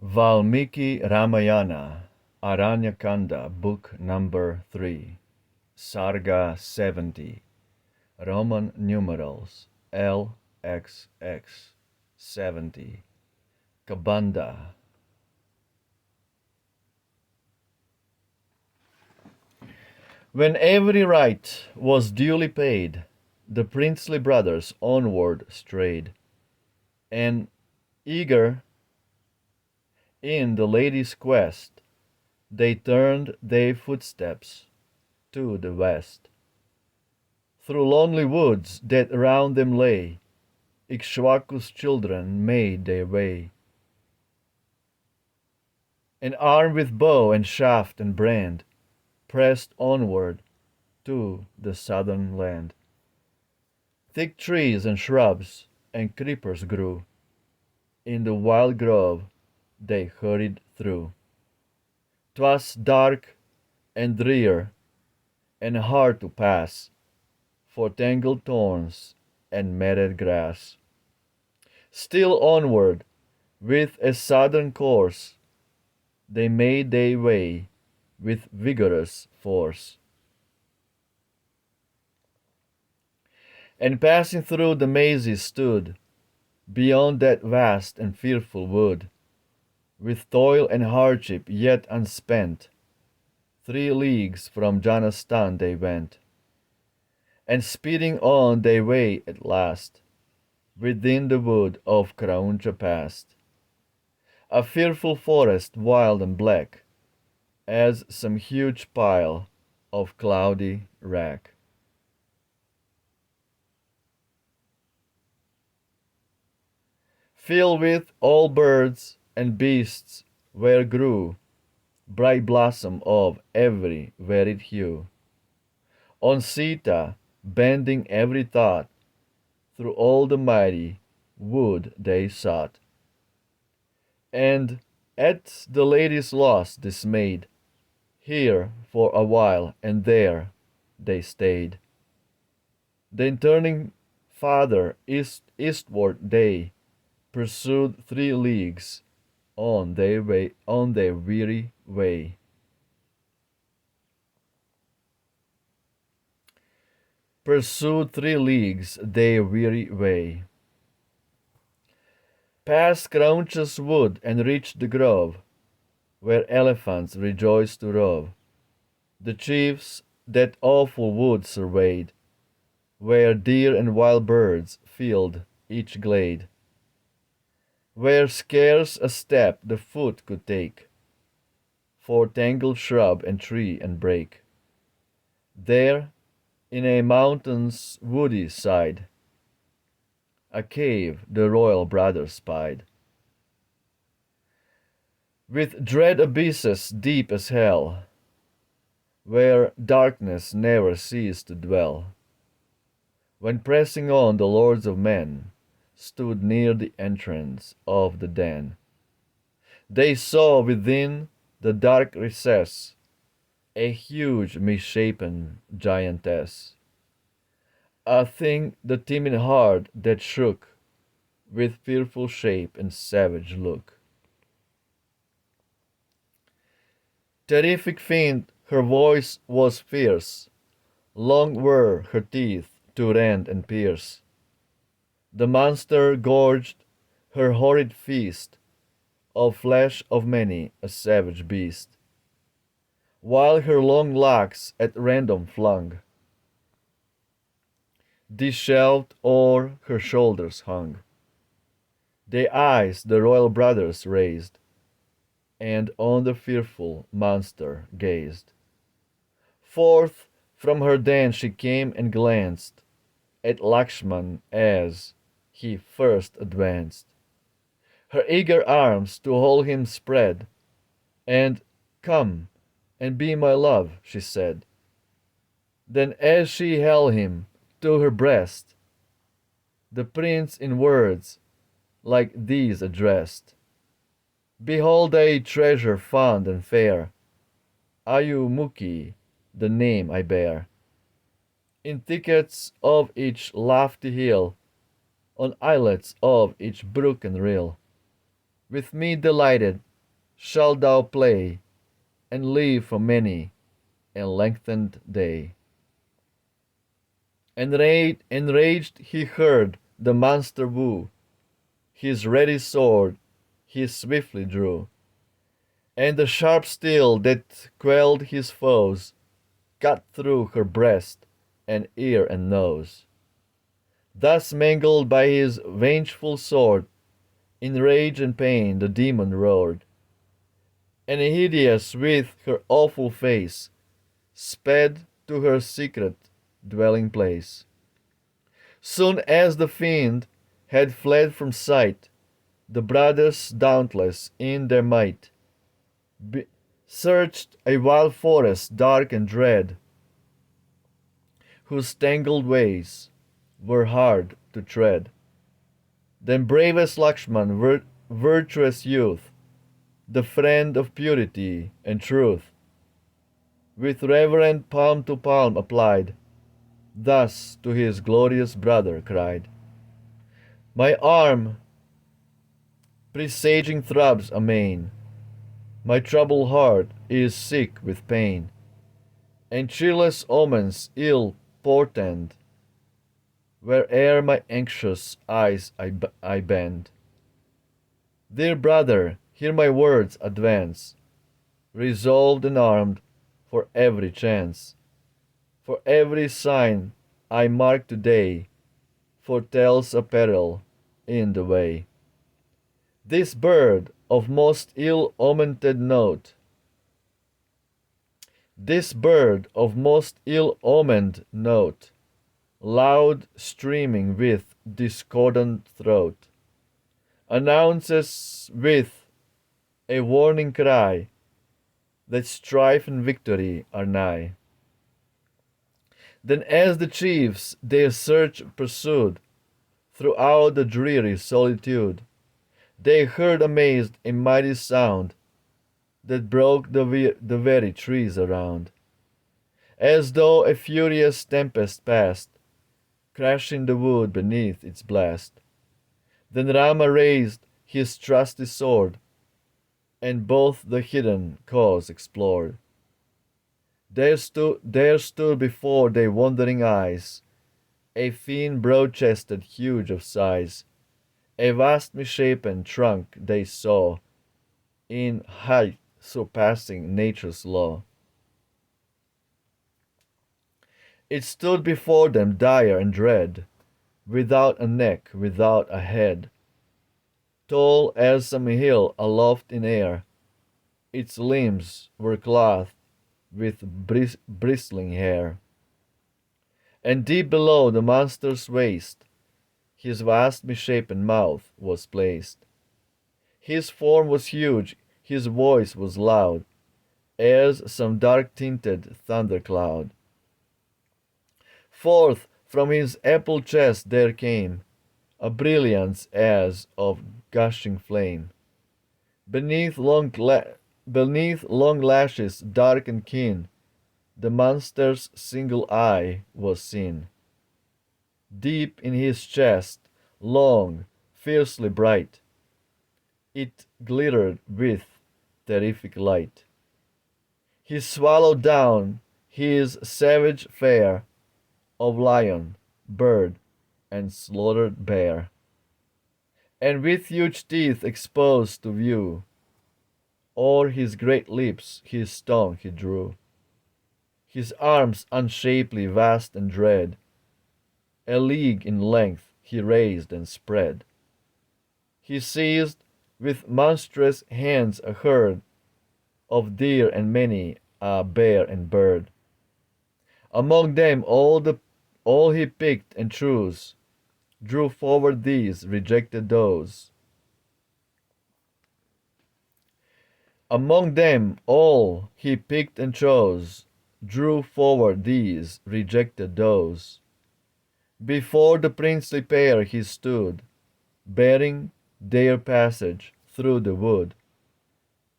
Valmiki Ramayana, Aranya Kanda, Book number 3, Sarga 70, Roman numerals LXX 70, KABANDHA. When every rite was duly paid, the princely brothers onward strayed, and eager in the lady's quest, they turned their footsteps to the west. Through lonely woods that around them lay, Ikshwaku's children made their way. And armed with bow and shaft and brand, pressed onward to the southern land. Thick trees and shrubs and creepers grew. In the wild grove they hurried through. 'Twas dark and drear and hard to pass, for tangled thorns and matted grass. Still onward, with a southern course, they made their way with vigorous force. And passing through the mazes stood, beyond that vast and fearful wood, with toil and hardship yet unspent, 3 leagues from Janastan they went, and speeding on their way at last, within the wood of Krauncha passed, a fearful forest wild and black, as some huge pile of cloudy wrack. Filled with all birds and beasts where grew bright blossom of every varied hue. On Sita, bending every thought, through all the mighty wood they sought. And at the lady's loss dismayed, here for a while and there they stayed. Then turning farther eastward they pursued 3 leagues on their weary way. Pursued 3 leagues their weary way. Past Krauncha's wood and reached the grove, where elephants rejoiced to rove. The chiefs that awful wood surveyed, where deer and wild birds filled each glade, where scarce a step the foot could take, for tangled shrub and tree and brake. There, in a mountain's woody side, a cave the royal brothers spied, with dread abysses deep as hell, where darkness never ceased to dwell. When pressing on the lords of men stood near the entrance of the den, they saw within the dark recess a huge misshapen giantess, a thing the timid heart that shook with fearful shape and savage look. Terrific fiend, her voice was fierce, long were her teeth to rend and pierce. The monster gorged her horrid feast of flesh of many a savage beast, while her long locks at random flung, dishevelled o'er her shoulders hung. Their eyes the royal brothers raised, and on the fearful monster gazed. Forth from her den she came and glanced at Lakshman as he first advanced. Her eager arms to hold him spread, and "Come and be my love," she said. Then as she held him to her breast, the prince in words like these addressed: "Behold a treasure fond and fair, Ayumuki, the name I bear. In thickets of each lofty hill, on islets of each brook and rill, with me delighted shalt thou play, and live for many a lengthened day. Enraged he heard the monster woo, his ready sword he swiftly drew, and the sharp steel that quelled his foes cut through her breast and ear and nose. Thus mangled by his vengeful sword, in rage and pain the demon roared, and hideous with her awful face, sped to her secret dwelling place. Soon as the fiend had fled from sight, the brothers dauntless in their might searched a wild forest dark and dread, whose tangled ways were hard to tread. Then bravest Lakshman, virtuous youth, the friend of purity and truth, with reverent palm to palm applied, thus to his glorious brother cried, My arm, presaging throbs amain, my troubled heart is sick with pain, and cheerless omens ill portend, where'er my anxious eyes I bend. Dear brother, hear my words advance, resolved and armed for every chance. For every sign I mark today foretells a peril in the way. This bird of most ill-omened note, this bird of most ill-omened note, loud streaming with discordant throat, announces with a warning cry that strife and victory are nigh. Then as the chiefs their search pursued throughout the dreary solitude, they heard amazed a mighty sound that broke the very trees around, as though a furious tempest passed, crashing the wood beneath its blast. Then Rama raised his trusty sword, and both the hidden cause explored. There stood before their wondering eyes a fiend broad-chested, huge of size. A vast misshapen trunk they saw, in height surpassing nature's law. It stood before them dire and dread, without a neck, without a head. Tall as some hill aloft in air, its limbs were clothed with bristling hair. And deep below the monster's waist, his vast misshapen mouth was placed. His form was huge, his voice was loud, as some dark-tinted thundercloud. Forth from his ample chest there came a brilliance as of gushing flame. Beneath long lashes dark and keen, the monster's single eye was seen. Deep in his chest, long, fiercely bright, it glittered with terrific light. He swallowed down his savage fare of lion, bird, and slaughtered bear, and with huge teeth exposed to view, o'er his great lips his tongue he drew. His arms unshapely, vast and dread, a league in length he raised and spread. He seized with monstrous hands a herd of deer and many a bear and bird. Among them all he picked and chose, drew forward these, rejected those. Among them all he picked and chose, drew forward these, rejected those. Before the princely pair he stood, bearing their passage through the wood.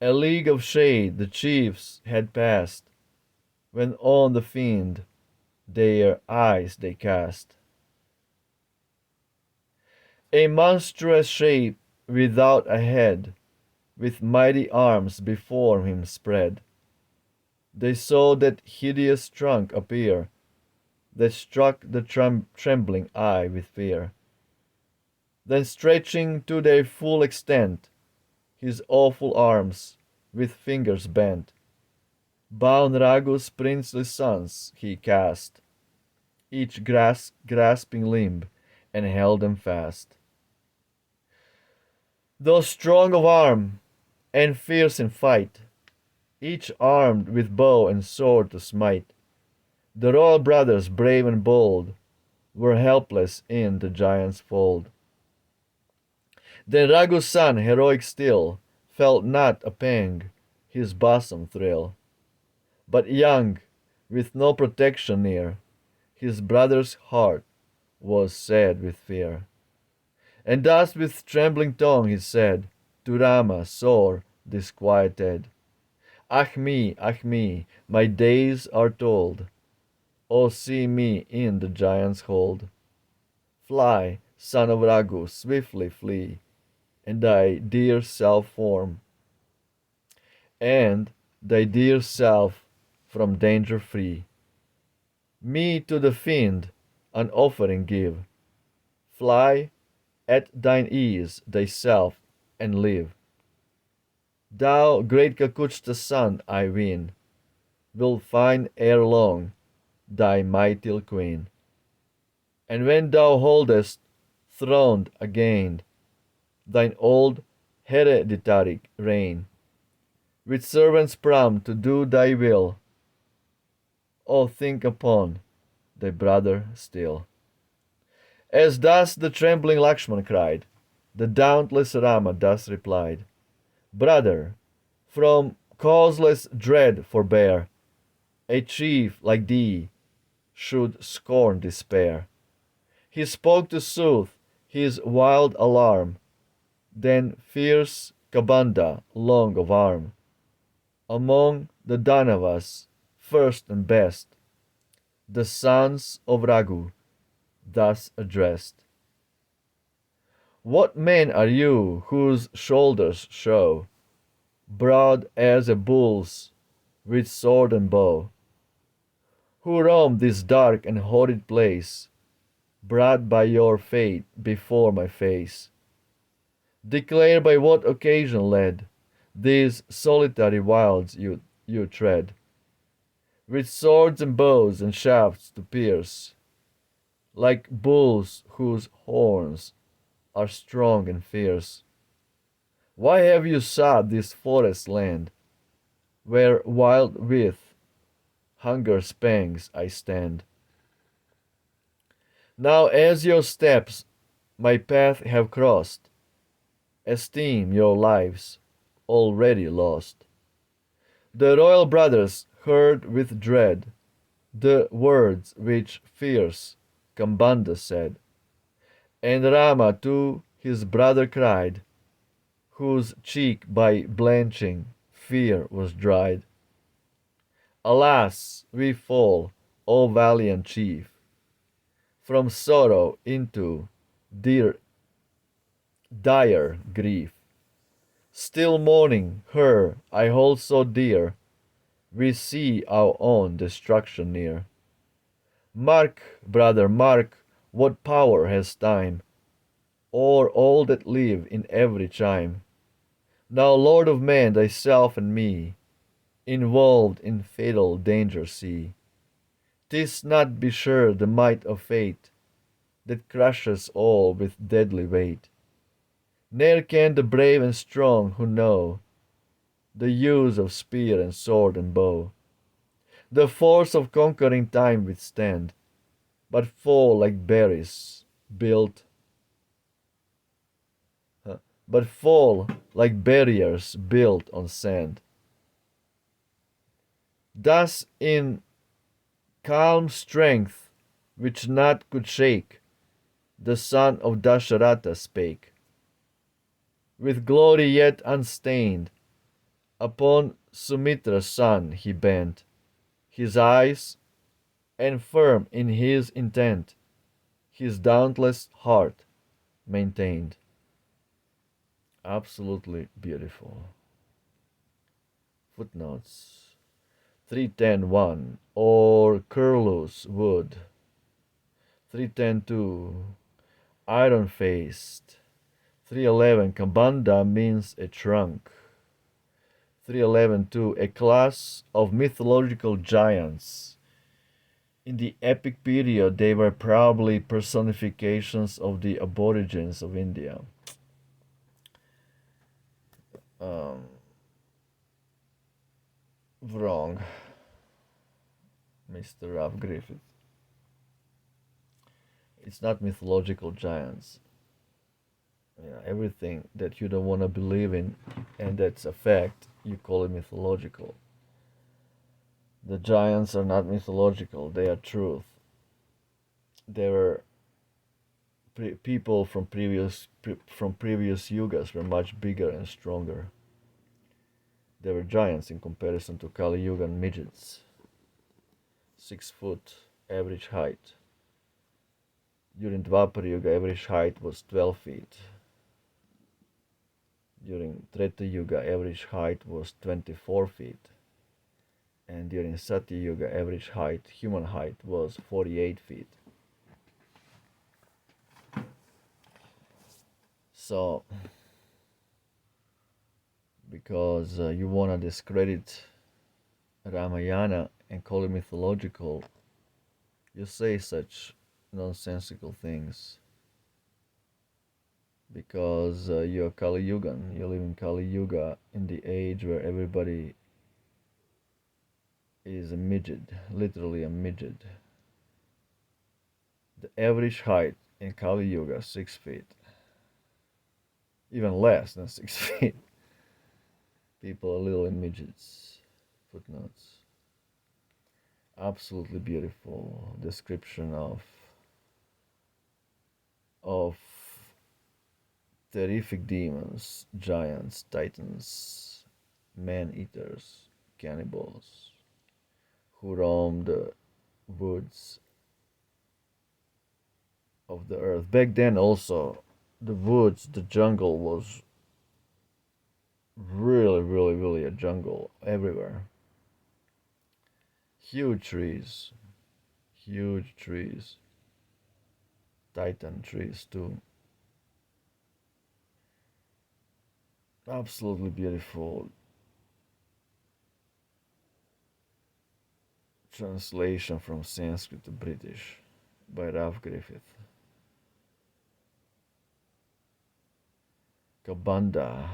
A league of shade the chiefs had passed, when on the fiend their eyes they cast. A monstrous shape without a head, with mighty arms before him spread. They saw that hideous trunk appear, that struck the trembling eye with fear. Then stretching to their full extent, his awful arms, with fingers bent, bound Raghu's princely sons he cast, each grasping limb, and held them fast. Though strong of arm and fierce in fight, each armed with bow and sword to smite, the royal brothers, brave and bold, were helpless in the giant's fold. Then Raghu's son, heroic still, felt not a pang his bosom thrill. But young, with no protection near, his brother's heart was sad with fear. And thus with trembling tongue he said to Rama, sore disquieted, ah me, my days are told. Oh, see me in the giant's hold. Fly, son of Raghu, swiftly flee, and thy dear self from danger free. Me to the fiend an offering give. Fly at thine ease thyself and live. Thou, great Kakuchta's son, I ween, will find ere long thy mighty queen. And when thou holdest throned again thine old hereditary reign, with servants prompt to do thy will, oh, think upon thy brother still. As thus the trembling Lakshman cried, the dauntless Rama thus replied, Brother, from causeless dread forbear. A chief like thee should scorn despair. He spoke to soothe his wild alarm. Then fierce KABANDHA, long of arm, among the Danavas, first and best, the sons of Raghu, thus addressed. What men are you whose shoulders show, broad as a bull's, with sword and bow? Who roam this dark and horrid place, brought by your fate before my face? Declare by what occasion led these solitary wilds you tread, with swords and bows and shafts to pierce, like bulls whose horns are strong and fierce. Why have you sought this forest land, where wild with hunger's pangs I stand? Now as your steps my path have crossed, esteem your lives already lost. The royal brothers heard with dread the words which fierce KABANDHA said, and Rama to his brother cried, whose cheek by blanching fear was dried. Alas, we fall, O valiant chief, from sorrow into dire grief. Still mourning her I hold so dear, we see our own destruction near. Mark, brother, mark, what power has time o'er all that live in every chime. Now, Lord of men, thyself and me, involved in fatal danger see. 'Tis not, be sure, the might of fate that crushes all with deadly weight. Ne'er can the brave and strong who know the use of spear and sword and bow, the force of conquering time withstand, but fall like berries built, but fall like barriers built on sand. Thus in calm strength, which naught could shake, the son of Dasharatha spake. With glory yet unstained, upon Sumitra's son he bent his eyes, and firm in his intent, his dauntless heart maintained. Absolutely beautiful. Footnotes. 310.1 or curlus wood. 310.2 iron faced. 311 Kabandha means a trunk. 311.2 a class of mythological giants. In the epic period, they were probably personifications of the aborigines of India. Um, Wrong, Mr. Ralph Griffith. It's not mythological giants. Yeah, everything that you don't want to believe in and that's a fact, you call it mythological. The giants are not mythological, they are truth. They were people from previous yugas were much bigger and stronger. They were giants in comparison to Kali Yugan midgets. 6 foot average height. During Dwapara Yuga, average height was 12 feet. During Treta Yuga, average height was 24 feet. And during Satya Yuga, average height, human height, was 48 feet. So, because you want to discredit Ramayana and call it mythological, you say such nonsensical things. Because you're Kali Yugan, you live in Kali Yuga in the age where everybody is a midget, literally a midget. The average height in Kali Yuga 6 feet, even less than 6 feet. People are little midgets. Footnotes. Absolutely beautiful description of terrific demons, giants, titans, man-eaters, cannibals, who roam the woods of the earth. Back then also, the woods, the jungle was really, really, really a jungle everywhere. Huge trees, titan trees too. Absolutely beautiful translation from Sanskrit to British by Ralph Griffith. Kabandha,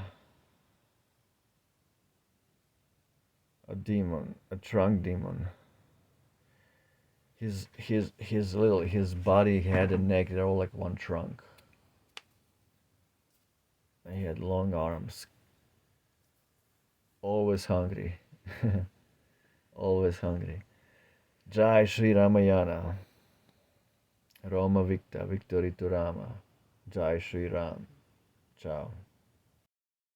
a demon, a trunk demon. His body, head and neck, they're all like one trunk. And he had long arms. Always hungry. Always hungry. Jai Shri Ramayana. Roma Victa, victory to Rama. Jai Shri Ram. Ciao.